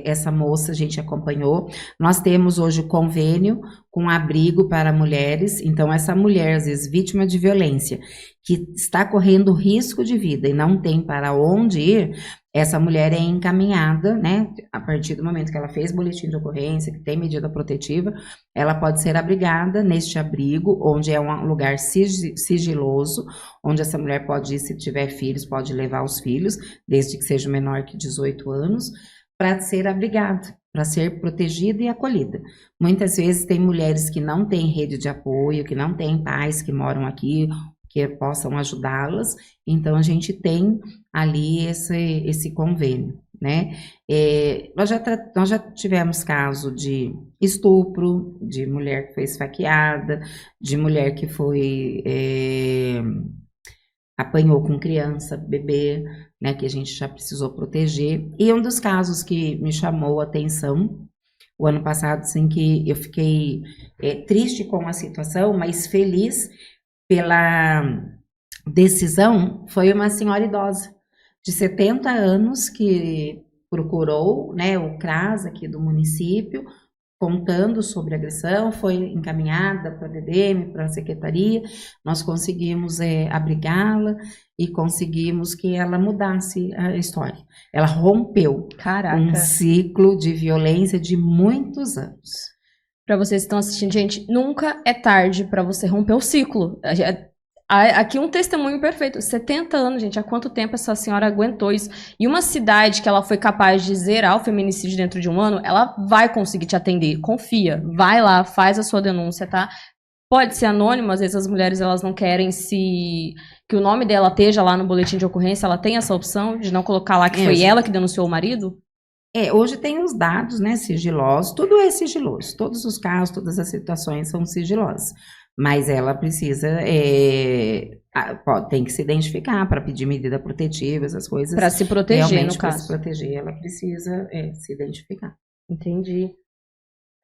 essa moça a gente acompanhou. Nós temos hoje o convênio com abrigo para mulheres. Então, essa mulher, às vezes, vítima de violência, que está correndo risco de vida e não tem para onde ir, essa mulher é encaminhada, né? A partir do momento que ela fez boletim de ocorrência, que tem medida protetiva, ela pode ser abrigada neste abrigo, onde é um lugar sigiloso, onde essa mulher pode ir, se tiver filhos, pode levar os filhos, desde que seja menor que 18 anos, para ser abrigada, para ser protegida e acolhida. Muitas vezes tem mulheres que não têm rede de apoio, que não têm pais que moram aqui, que possam ajudá-las, então a gente tem ali esse convênio, né? Nós já tivemos caso de estupro, de mulher que foi esfaqueada, de mulher que foi apanhou com criança, bebê, né? Que a gente já precisou proteger. E um dos casos que me chamou a atenção o ano passado, assim, que eu fiquei triste com a situação, mas feliz pela decisão, foi uma senhora idosa de 70 anos que procurou, né, o CRAS aqui do município, contando sobre a agressão, foi encaminhada para a DDM, para a secretaria, nós conseguimos abrigá-la e conseguimos que ela mudasse a história. Ela rompeu um ciclo de violência de muitos anos. Para vocês que estão assistindo, gente, nunca é tarde para você romper o ciclo. Aqui um testemunho perfeito. 70 anos, gente. Há quanto tempo essa senhora aguentou isso? E uma cidade que ela foi capaz de zerar o feminicídio dentro de um ano, ela vai conseguir te atender. Confia. Vai lá, faz a sua denúncia, tá? Pode ser anônimo, às vezes as mulheres elas não querem que o nome dela esteja lá no boletim de ocorrência. Ela tem essa opção de não colocar lá que foi ela que denunciou o marido? Hoje tem os dados, né, sigilosos. Tudo é sigiloso. Todos os casos, todas as situações são sigilosas. Mas ela precisa, tem que se identificar para pedir medida protetiva, essas coisas. Para se proteger, realmente, no caso. Para se proteger, ela precisa se identificar. Entendi.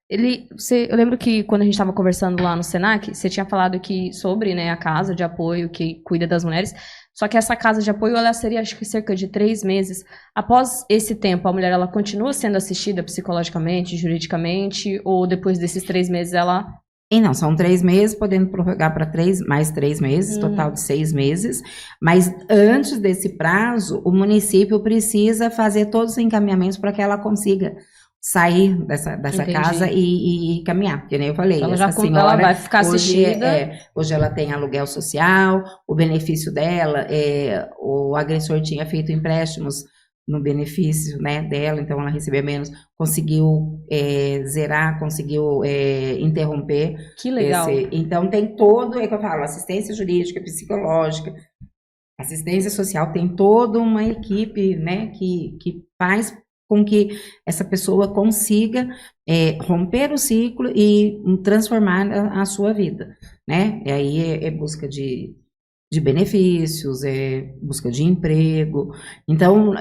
Eu lembro que quando a gente estava conversando lá no Senac, você tinha falado que sobre, né, a casa de apoio que cuida das mulheres, só que essa casa de apoio ela seria, acho que cerca de 3 meses. Após esse tempo, a mulher ela continua sendo assistida psicologicamente, juridicamente, ou depois desses 3 meses ela... E não, são 3 meses, podendo prorrogar para mais 3 meses, total de 6 meses. Mas antes desse prazo, o município precisa fazer todos os encaminhamentos para que ela consiga sair dessa casa e caminhar. Porque nem eu falei, ela essa senhora ela vai ficar assistida. Hoje ela tem aluguel social, o benefício dela, o agressor tinha feito empréstimos no benefício, né, dela, então ela recebia menos, conseguiu zerar, conseguiu interromper. Que legal. Então tem todo, que eu falo, assistência jurídica, psicológica, assistência social, tem toda uma equipe, né, que faz com que essa pessoa consiga romper o ciclo e transformar a sua vida, né, e aí busca de benefícios, busca de emprego. Então,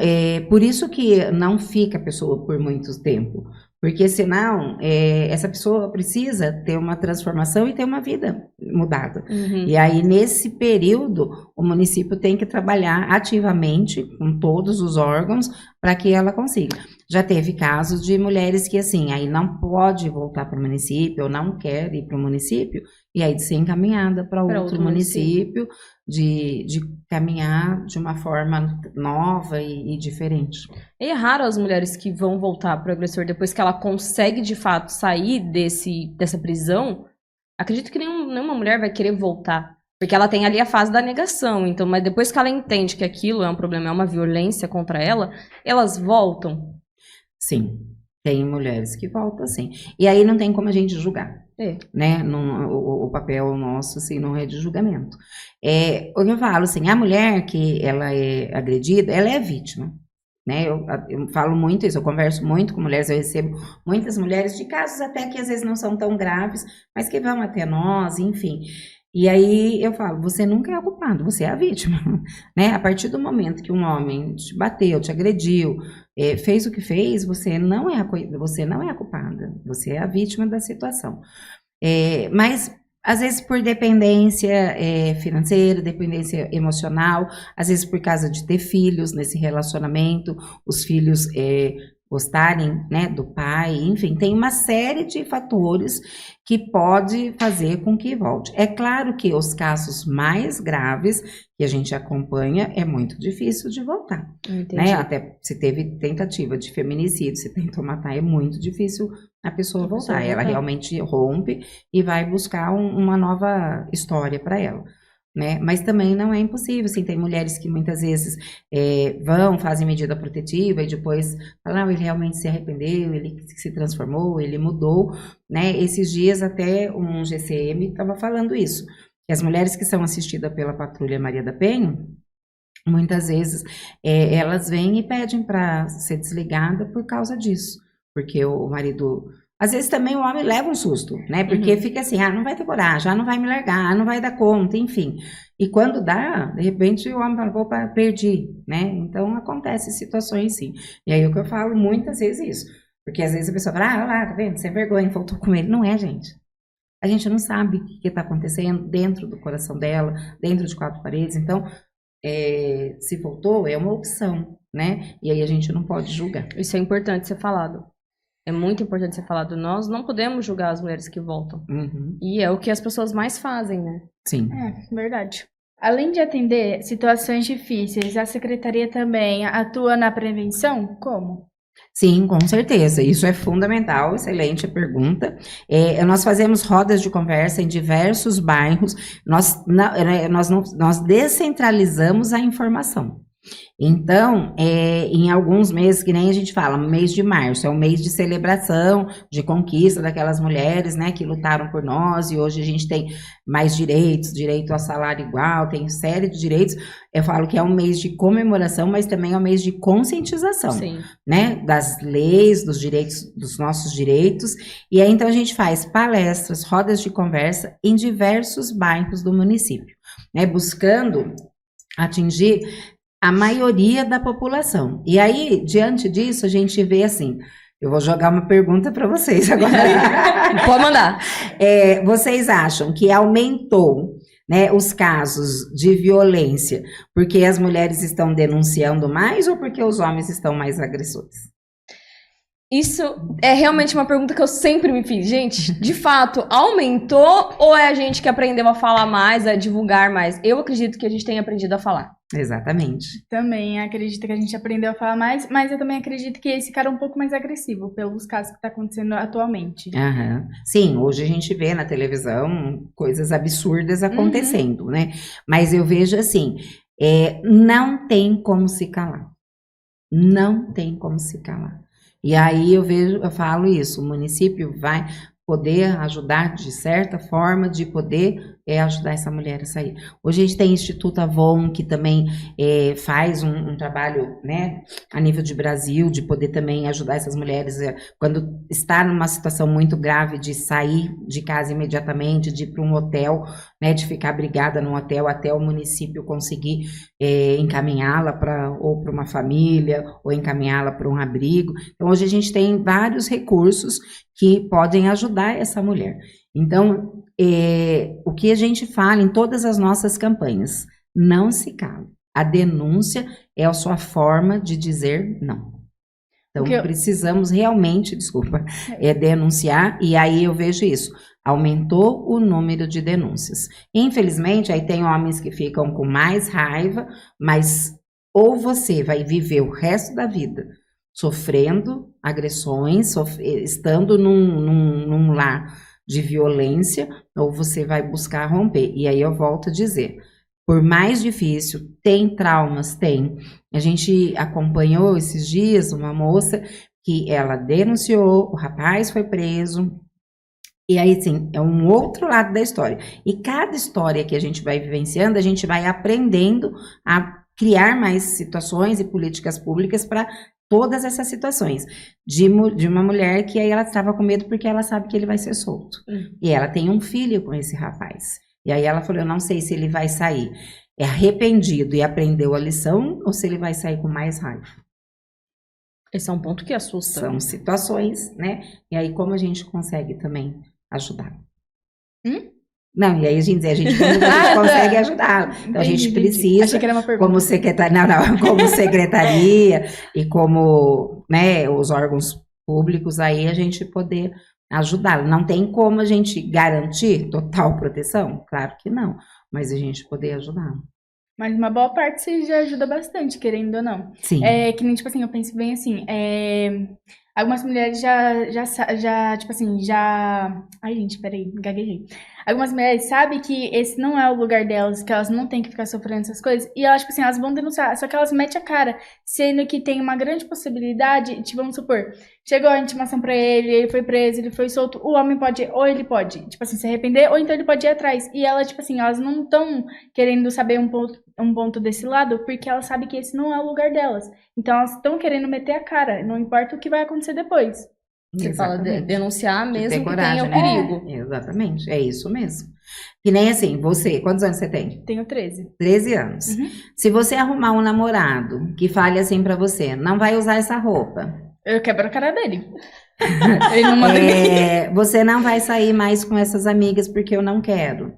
por isso que não fica a pessoa por muito tempo, porque senão essa pessoa precisa ter uma transformação e ter uma vida mudada. Uhum. E aí, nesse período, o município tem que trabalhar ativamente com todos os órgãos para que ela consiga. Já teve casos de mulheres que, assim, aí não pode voltar para o município, ou não quer ir para o município, e aí de ser encaminhada para outro município, de caminhar de uma forma nova e diferente. É raro as mulheres que vão voltar para o agressor depois que ela consegue, de fato, sair dessa prisão. Acredito que nenhuma mulher vai querer voltar. Porque ela tem ali a fase da negação. Então, mas depois que ela entende que aquilo é um problema, é uma violência contra ela, elas voltam. Sim, tem mulheres que voltam, sim. E aí não tem como a gente julgar. Né? O papel nosso, assim, não é de julgamento. O que eu falo, assim, a mulher que ela é agredida, ela é vítima. Né? Eu falo muito isso, eu converso muito com mulheres, eu recebo muitas mulheres de casos até que às vezes não são tão graves, mas que vão até nós, enfim. E aí eu falo, você nunca é o culpado, você é a vítima, né? A partir do momento que um homem te bateu, te agrediu, fez o que fez, você não é a culpada, você é a vítima da situação. Mas às vezes por dependência financeira, dependência emocional, às vezes por causa de ter filhos nesse relacionamento, os filhos gostarem, né, do pai, enfim, tem uma série de fatores que pode fazer com que volte. É claro que os casos mais graves que a gente acompanha é muito difícil de voltar, né? Até se teve tentativa de feminicídio, se tentou matar, é muito difícil a pessoa voltar. Ela realmente rompe e vai buscar uma nova história para ela. Né? Mas também não é impossível, assim, tem mulheres que muitas vezes fazem medida protetiva e depois falam, não, ele realmente se arrependeu, ele se transformou, ele mudou, né? Esses dias até um GCM estava falando isso, que as mulheres que são assistidas pela Patrulha Maria da Penha, muitas vezes elas vêm e pedem para ser desligada por causa disso. Porque o marido... Às vezes também o homem leva um susto, né? Porque fica assim, não vai ter coragem, não vai me largar, não vai dar conta, enfim. E quando dá, de repente o homem fala, opa, perdi, né? Então acontece situações sim. E aí o que eu falo muitas vezes isso. Porque às vezes a pessoa fala, olha lá, tá vendo? Sem vergonha, faltou com ele. Não é, gente. A gente não sabe o que está acontecendo dentro do coração dela, dentro de quatro paredes. Então, se faltou, é uma opção, né? E aí a gente não pode julgar. Isso é importante ser falado. É muito importante ser falado. Nós não podemos julgar as mulheres que voltam. E é o que as pessoas mais fazem, né? Sim. É, verdade. Além de atender situações difíceis, a secretaria também atua na prevenção? Como? Sim, com certeza. Isso é fundamental. Excelente pergunta. Nós fazemos rodas de conversa em diversos bairros. Nós descentralizamos a informação. Então, em alguns meses, que nem a gente fala, mês de março, é um mês de celebração, de conquista daquelas mulheres, né, que lutaram por nós, e hoje a gente tem mais direitos, direito ao salário igual, tem série de direitos. Eu falo que é um mês de comemoração, mas também é um mês de conscientização, né, das leis, dos direitos, dos nossos direitos. E aí, então, a gente faz palestras, rodas de conversa em diversos bairros do município, né, buscando atingir a maioria da população. E aí, diante disso, a gente vê assim, eu vou jogar uma pergunta para vocês agora. Pode mandar. Vocês acham que aumentou, né, os casos de violência porque as mulheres estão denunciando mais ou porque os homens estão mais agressores? Isso é realmente uma pergunta que eu sempre me fiz. Gente, de fato, aumentou ou é a gente que aprendeu a falar mais, a divulgar mais? Eu acredito que a gente tem aprendido a falar. Exatamente. Também acredito que a gente aprendeu a falar mais, mas eu também acredito que esse cara é um pouco mais agressivo pelos casos que está acontecendo atualmente. Sim, hoje a gente vê na televisão coisas absurdas acontecendo, né? Mas eu vejo assim, não tem como se calar. Não tem como se calar. E aí eu falo isso, o município vai poder ajudar de certa forma, de poder ajudar essa mulher a sair. Hoje a gente tem o Instituto Avon, que também faz um trabalho, né, a nível de Brasil, de poder também ajudar essas mulheres quando está numa situação muito grave de sair de casa imediatamente, de ir para um hotel, né, de ficar abrigada num hotel até o município conseguir encaminhá-la para uma família, ou encaminhá-la para um abrigo. Então hoje a gente tem vários recursos que podem ajudar essa mulher. Então, o que a gente fala em todas as nossas campanhas, não se cale. A denúncia é a sua forma de dizer não. Então, precisamos realmente, denunciar, e aí eu vejo isso. Aumentou o número de denúncias. Infelizmente, aí tem homens que ficam com mais raiva, mas ou você vai viver o resto da vida sofrendo agressões, estando num lar de violência, ou você vai buscar romper. E aí eu volto a dizer, por mais difícil, tem traumas, tem. A gente acompanhou esses dias uma moça que ela denunciou, o rapaz foi preso, e aí sim, é um outro lado da história. E cada história que a gente vai vivenciando, a gente vai aprendendo a criar mais situações e políticas públicas para todas essas situações, de uma mulher que aí ela estava com medo porque ela sabe que ele vai ser solto. E ela tem um filho com esse rapaz. E aí ela falou, eu não sei se ele vai sair arrependido e aprendeu a lição, ou se ele vai sair com mais raiva. Esse é um ponto que assusta. São situações, né? E aí como a gente consegue também ajudar? Não, e aí a gente consegue ajudar. Então a gente precisa, achei que era uma pergunta. como secretaria, como secretaria e como, né, os órgãos públicos, aí a gente poder ajudar. Não tem como a gente garantir total proteção? Claro que não, mas a gente poder ajudar. Mas uma boa parte você já ajuda bastante, querendo ou não. Sim. Que nem, tipo assim, eu penso bem assim, algumas mulheres já, tipo assim, já... Ai, gente, peraí, gaguejei. Algumas mulheres sabem que esse não é o lugar delas, que elas não têm que ficar sofrendo essas coisas, e elas, tipo assim, elas vão denunciar, só que elas metem a cara, sendo que tem uma grande possibilidade, tipo, vamos supor, chegou a intimação pra ele foi preso, ele foi solto, o homem pode, ou ele pode, tipo assim, se arrepender, ou então ele pode ir atrás. E ela, tipo assim, elas não estão querendo saber um ponto desse lado, porque elas sabem que esse não é o lugar delas. Então elas estão querendo meter a cara, não importa o que vai acontecer depois. Você fala de denunciar mesmo que coragem, tenha o né? perigo. Exatamente, é isso mesmo. Que nem assim, você, quantos anos você tem? Tenho 13. 13 anos. Uhum. Se você arrumar um namorado que fale assim pra você, não vai usar essa roupa. Eu quebro a cara dele. Ele não manda Você não vai sair mais com essas amigas porque eu não quero.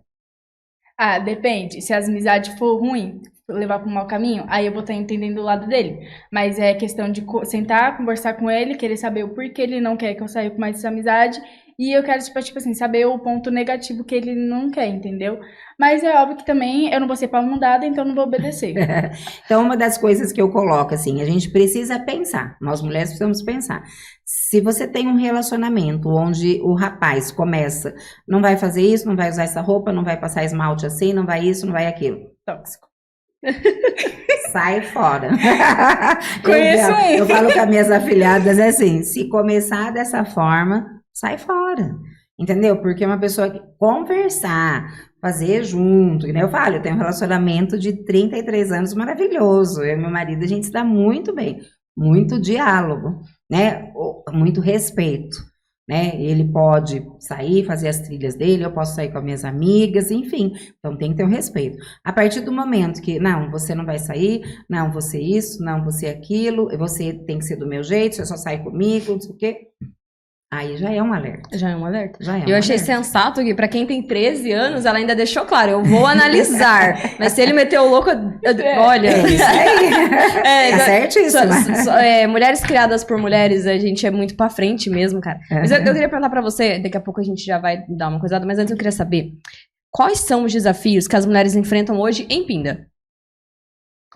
Ah, depende. Se as amizades for ruim, levar para um mau caminho, aí eu vou estar entendendo o lado dele. Mas é questão de sentar, conversar com ele, querer saber o porquê ele não quer que eu saia com mais essa amizade. E eu quero, tipo assim, saber o ponto negativo que ele não quer, entendeu? Mas é óbvio que também eu não vou ser pau mandada, então eu não vou obedecer. Então, uma das coisas que eu coloco, assim, a gente precisa pensar. Nós mulheres precisamos pensar. Se você tem um relacionamento onde o rapaz começa, não vai fazer isso, não vai usar essa roupa, não vai passar esmalte assim, não vai isso, não vai aquilo. Tóxico. Sai fora. Conheço eu falo com as minhas afilhadas, é assim, se começar dessa forma, sai fora. Entendeu? Porque uma pessoa que conversar, fazer junto, que nem eu falo, eu tenho um relacionamento de 33 anos maravilhoso. Eu e meu marido, a gente se dá muito bem. Muito diálogo, né? Muito respeito, né? Ele pode sair, fazer as trilhas dele, eu posso sair com as minhas amigas, enfim. Então tem que ter um respeito. A partir do momento que, não, você não vai sair, não, você isso, não, você aquilo, você tem que ser do meu jeito, você só sai comigo, não sei o quê. Aí já é um alerta. Já é um alerta. Já é eu achei sensato que pra quem tem 13 anos, ela ainda deixou claro, eu vou analisar. Mas se ele meteu o louco, olha... É isso aí. Tá certíssimo. Mulheres criadas por mulheres, a gente é muito pra frente mesmo, cara. Mas eu queria perguntar pra você, daqui a pouco a gente já vai dar uma coisada, mas antes eu queria saber, quais são os desafios que as mulheres enfrentam hoje em Pinda?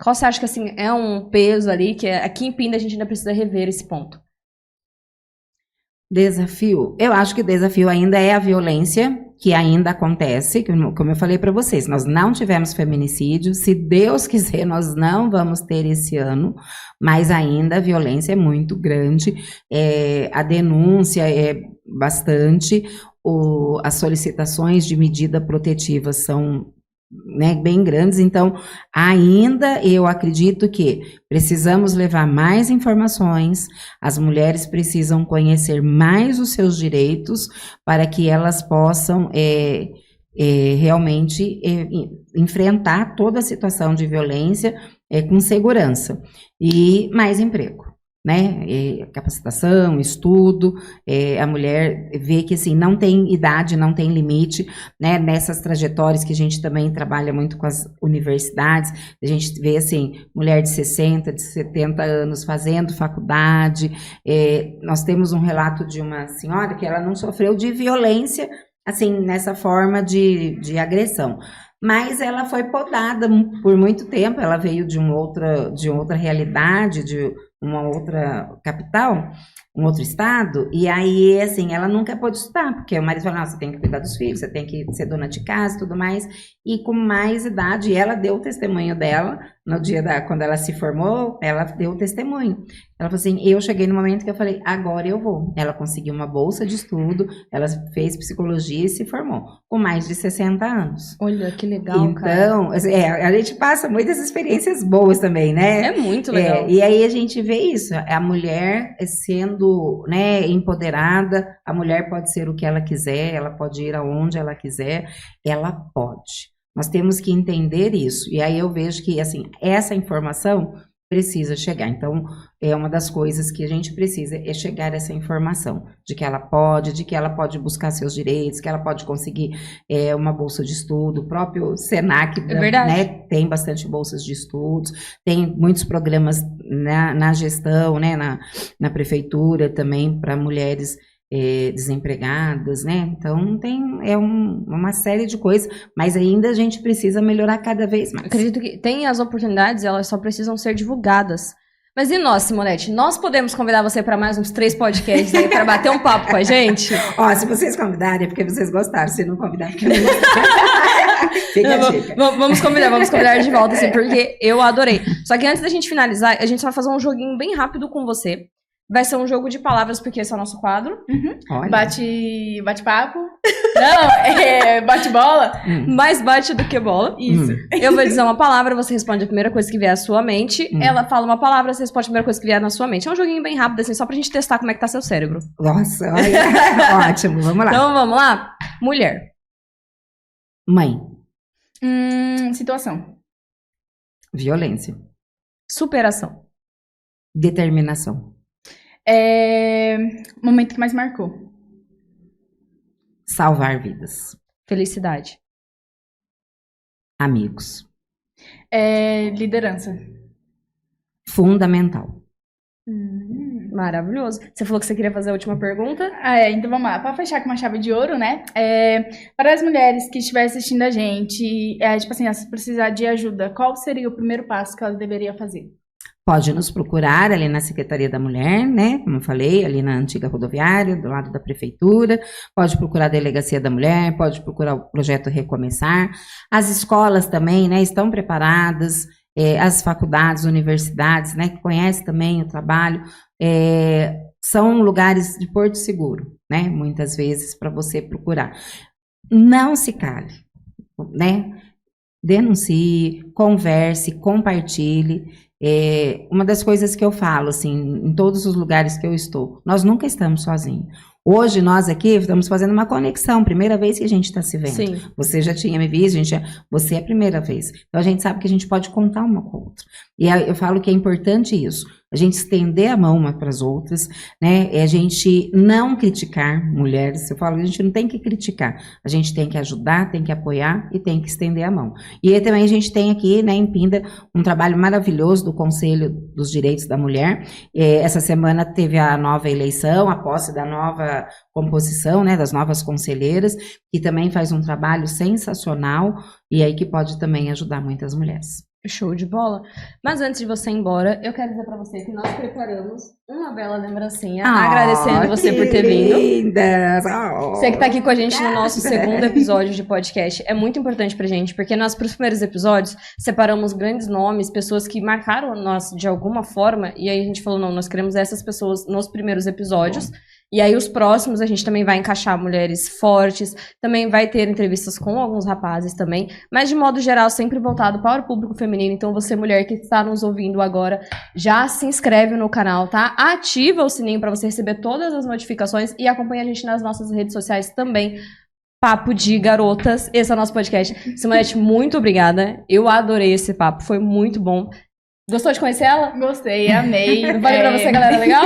Qual você acha que, assim, é um peso ali, que aqui em Pinda a gente ainda precisa rever esse ponto? Desafio? Eu acho que o desafio ainda é a violência, que ainda acontece, como eu falei para vocês, nós não tivemos feminicídio, se Deus quiser nós não vamos ter esse ano, mas ainda a violência é muito grande, a denúncia é bastante, as solicitações de medida protetiva são, né, bem grandes, então ainda eu acredito que precisamos levar mais informações, as mulheres precisam conhecer mais os seus direitos para que elas possam realmente enfrentar toda a situação de violência com segurança e mais emprego. Né, capacitação, estudo, a mulher vê que assim, não tem idade, não tem limite, né, nessas trajetórias que a gente também trabalha muito com as universidades, a gente vê assim, mulher de 60, de 70 anos fazendo faculdade, nós temos um relato de uma senhora que ela não sofreu de violência, assim, nessa forma de agressão. Mas ela foi podada por muito tempo, ela veio de outra realidade, de uma outra capital, um outro estado, e aí, assim, ela nunca pôde estudar, porque o marido falou, você tem que cuidar dos filhos, você tem que ser dona de casa e tudo mais, e com mais idade, ela deu o testemunho dela, no dia quando ela se formou, ela deu o testemunho. Ela falou assim, eu cheguei no momento que eu falei, agora eu vou. Ela conseguiu uma bolsa de estudo, ela fez psicologia e se formou, com mais de 60 anos. Olha, que legal, então, cara. A gente passa muitas experiências boas também, né? É muito legal. E aí a gente vê isso, a mulher sendo, né, empoderada, a mulher pode ser o que ela quiser, ela pode ir aonde ela quiser, ela pode. Nós temos que entender isso. E aí eu vejo que, assim, essa informação precisa chegar. Então, é uma das coisas que a gente precisa, é chegar essa informação de que ela pode buscar seus direitos, que ela pode conseguir uma bolsa de estudo. O próprio Senac, né, tem bastante bolsas de estudos, tem muitos programas na gestão, né, na prefeitura também para mulheres desempregadas, né? Então tem uma série de coisas, mas ainda a gente precisa melhorar cada vez mais. Acredito que tem as oportunidades, elas só precisam ser divulgadas. Mas e nós, Simonete? Nós podemos convidar você para mais uns 3 podcasts aí para bater um papo com a gente? Ó, se vocês convidarem é porque vocês gostaram, se não convidar porque não gostaram. Fica a dica. Vamos convidar de volta, assim, porque eu adorei. Só que antes da gente finalizar, a gente só vai fazer um joguinho bem rápido com você. Vai ser um jogo de palavras, porque esse é o nosso quadro. Olha. Bate-papo. Não, bate-bola. Mais bate do que bola. Isso. Eu vou dizer uma palavra, você responde a primeira coisa que vier à sua mente. Ela fala uma palavra, você responde a primeira coisa que vier na sua mente. É um joguinho bem rápido, assim, só pra gente testar como é que tá seu cérebro. Nossa, olha. Ótimo, vamos lá. Então, vamos lá? Mulher. Mãe. Situação. Violência. Superação. Determinação. Momento que mais marcou. Salvar vidas. Felicidade. Amigos. Liderança. Fundamental. Maravilhoso. Você falou que você queria fazer a última pergunta? Então vamos lá. Pra fechar com uma chave de ouro, né? Para as mulheres que estiverem assistindo a gente, tipo assim, se precisar de ajuda, qual seria o primeiro passo que elas deveriam fazer? Pode nos procurar ali na Secretaria da Mulher, né? Como eu falei, ali na antiga rodoviária, do lado da prefeitura. Pode procurar a Delegacia da Mulher, pode procurar o Projeto Recomeçar. As escolas também, né? Estão preparadas. As faculdades, universidades, né? Que conhecem também o trabalho. São lugares de porto seguro, né? Muitas vezes para você procurar. Não se cale, né? Denuncie, converse, compartilhe. Uma das coisas que eu falo, assim, em todos os lugares que eu estou, nós nunca estamos sozinhos. Hoje, nós aqui estamos fazendo uma conexão, primeira vez que a gente está se vendo. Sim. Você já tinha me visto, você é a primeira vez. Então, a gente sabe que a gente pode contar uma com a outra. E eu falo que é importante isso, a gente estender a mão uma para as outras, né? A gente não criticar mulheres, eu falo que a gente não tem que criticar, a gente tem que ajudar, tem que apoiar e tem que estender a mão. E aí também a gente tem aqui, né, em Pinda, um trabalho maravilhoso do Conselho dos Direitos da Mulher. Essa semana teve a nova eleição, a posse da nova composição, né, das novas conselheiras, que também faz um trabalho sensacional e aí que pode também ajudar muitas mulheres. Show de bola. Mas antes de você ir embora, eu quero dizer pra você que nós preparamos uma bela lembrancinha, agradecendo você por ter vindo. Lindas! Você que tá aqui com a gente no nosso segundo episódio de podcast, é muito importante pra gente, porque nós, pros primeiros episódios, separamos grandes nomes, pessoas que marcaram nós de alguma forma, e aí a gente falou, não, nós queremos essas pessoas nos primeiros episódios. E aí os próximos a gente também vai encaixar mulheres fortes, também vai ter entrevistas com alguns rapazes também, mas de modo geral sempre voltado para o público feminino. Então você, mulher que está nos ouvindo agora, já se inscreve no canal, tá? Ativa o sininho para você receber todas as notificações e acompanha a gente nas nossas redes sociais também. Papo de Garotas, esse é o nosso podcast. Simonete, muito obrigada, eu adorei esse papo, foi muito bom. Gostou de conhecer ela? Gostei, amei. Valeu pra você, galera, legal?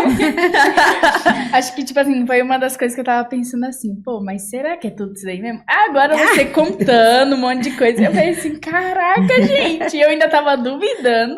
Acho que, tipo assim, foi uma das coisas que eu tava pensando assim, pô, mas será que é tudo isso aí mesmo? Agora você contando um monte de coisa, eu falei assim, caraca, gente, eu ainda tava duvidando.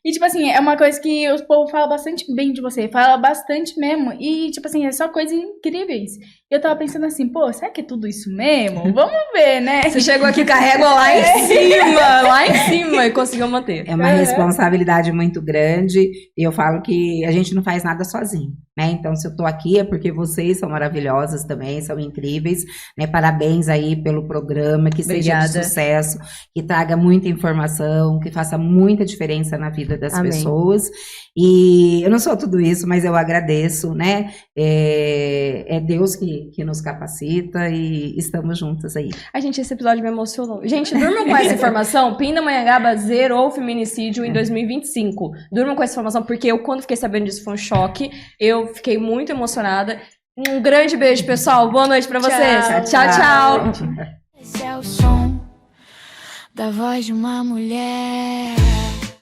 E, tipo assim, é uma coisa que o povo fala bastante bem de você, fala bastante mesmo, e, tipo assim, é só coisas incríveis. Eu tava pensando assim, pô, será que é tudo isso mesmo? Vamos ver, né? Você chegou aqui com a régua lá em cima, e conseguiu manter. É uma responsabilidade muito grande, e eu falo que a gente não faz nada sozinho, né? Então, se eu tô aqui é porque vocês são maravilhosas também, são incríveis, né? Parabéns aí pelo programa, que seja de sucesso, que traga muita informação, que faça muita diferença na vida das pessoas. E eu não sou tudo isso, mas eu agradeço, né? É Deus que nos capacita e estamos juntas aí. Ai, gente, esse episódio me emocionou. Gente, durmam com essa informação. Pindamonhangaba zerou feminicídio em 2025. Durmam com essa informação, porque eu, quando fiquei sabendo disso, foi um choque. Eu fiquei muito emocionada. Um grande beijo, pessoal. Boa noite pra vocês. Tchau, tchau. Esse é o som da voz de uma mulher.